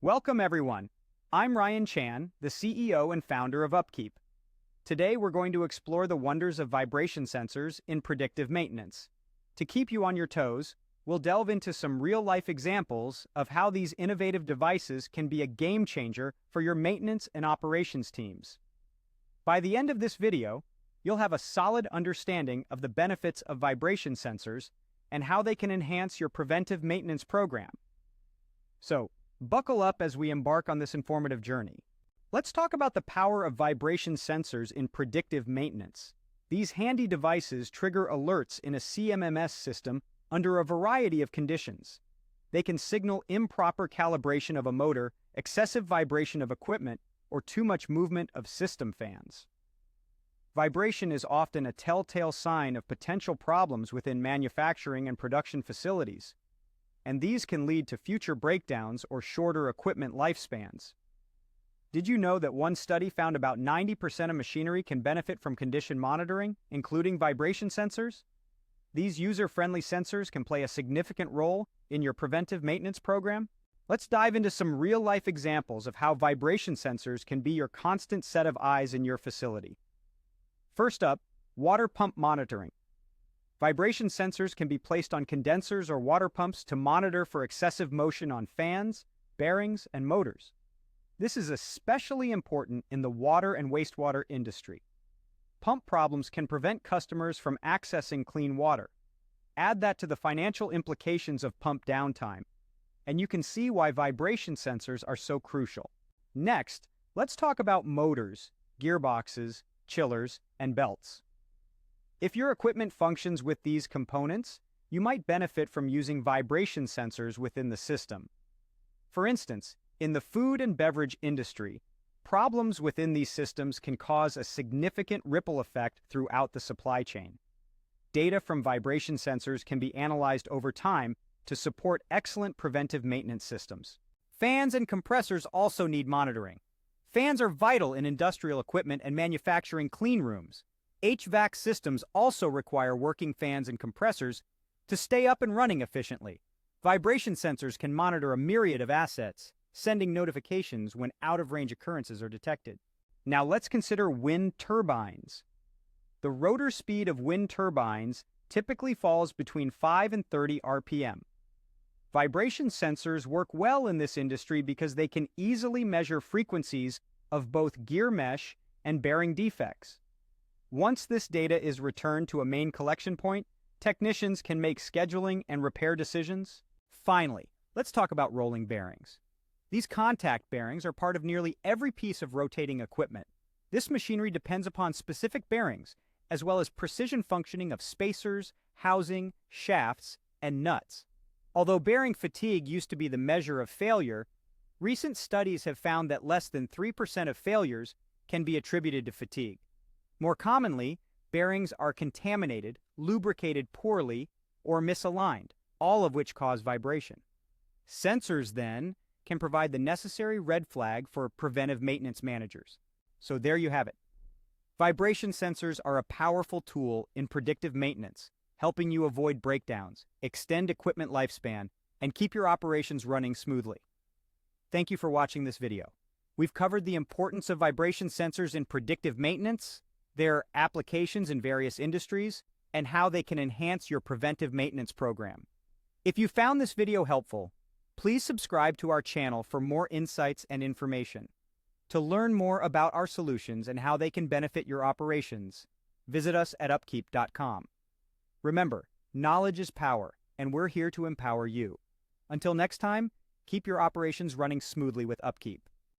Welcome everyone. I'm Ryan Chan, the CEO and founder of UpKeep. Today we're going to explore the wonders of vibration sensors in predictive maintenance. To keep you on your toes, we'll delve into some real-life examples of how these innovative devices can be a game changer for your maintenance and operations teams. By the end of this video, you'll have a solid understanding of the benefits of vibration sensors and how they can enhance your preventive maintenance program. So, buckle up as we embark on this informative journey. Let's talk about the power of vibration sensors in predictive maintenance. These handy devices trigger alerts in a CMMS system under a variety of conditions. They can signal improper calibration of a motor, excessive vibration of equipment, or too much movement of system fans. Vibration is often a telltale sign of potential problems within manufacturing and production facilities, and these can lead to future breakdowns or shorter equipment lifespans. Did you know that one study found about 90% of machinery can benefit from condition monitoring, including vibration sensors? These user-friendly sensors can play a significant role in your preventive maintenance program. Let's dive into some real-life examples of how vibration sensors can be your constant set of eyes in your facility. First up, water pump monitoring. Vibration sensors can be placed on condensers or water pumps to monitor for excessive motion on fans, bearings, and motors. This is especially important in the water and wastewater industry. Pump problems can prevent customers from accessing clean water. Add that to the financial implications of pump downtime, and you can see why vibration sensors are so crucial. Next, let's talk about motors, gearboxes, chillers, and belts. If your equipment functions with these components, you might benefit from using vibration sensors within the system. For instance, in the food and beverage industry, problems within these systems can cause a significant ripple effect throughout the supply chain. Data from vibration sensors can be analyzed over time to support excellent preventive maintenance systems. Fans and compressors also need monitoring. Fans are vital in industrial equipment and manufacturing clean rooms. HVAC systems also require working fans and compressors to stay up and running efficiently. Vibration sensors can monitor a myriad of assets, sending notifications when out-of-range occurrences are detected. Now let's consider wind turbines. The rotor speed of wind turbines typically falls between 5 and 30 RPM. Vibration sensors work well in this industry because they can easily measure frequencies of both gear mesh and bearing defects. Once this data is returned to a main collection point, technicians can make scheduling and repair decisions. Finally, let's talk about rolling bearings. These contact bearings are part of nearly every piece of rotating equipment. This machinery depends upon specific bearings, as well as precision functioning of spacers, housing, shafts, and nuts. Although bearing fatigue used to be the measure of failure, recent studies have found that less than 3% of failures can be attributed to fatigue. More commonly, bearings are contaminated, lubricated poorly, or misaligned, all of which cause vibration. Sensors, then, can provide the necessary red flag for preventive maintenance managers. So there you have it. Vibration sensors are a powerful tool in predictive maintenance, helping you avoid breakdowns, extend equipment lifespan, and keep your operations running smoothly. Thank you for watching this video. We've covered the importance of vibration sensors in predictive maintenance, their applications in various industries, and how they can enhance your preventive maintenance program. If you found this video helpful, please subscribe to our channel for more insights and information. To learn more about our solutions and how they can benefit your operations, visit us at upkeep.com. Remember, knowledge is power, and we're here to empower you. Until next time, keep your operations running smoothly with UpKeep.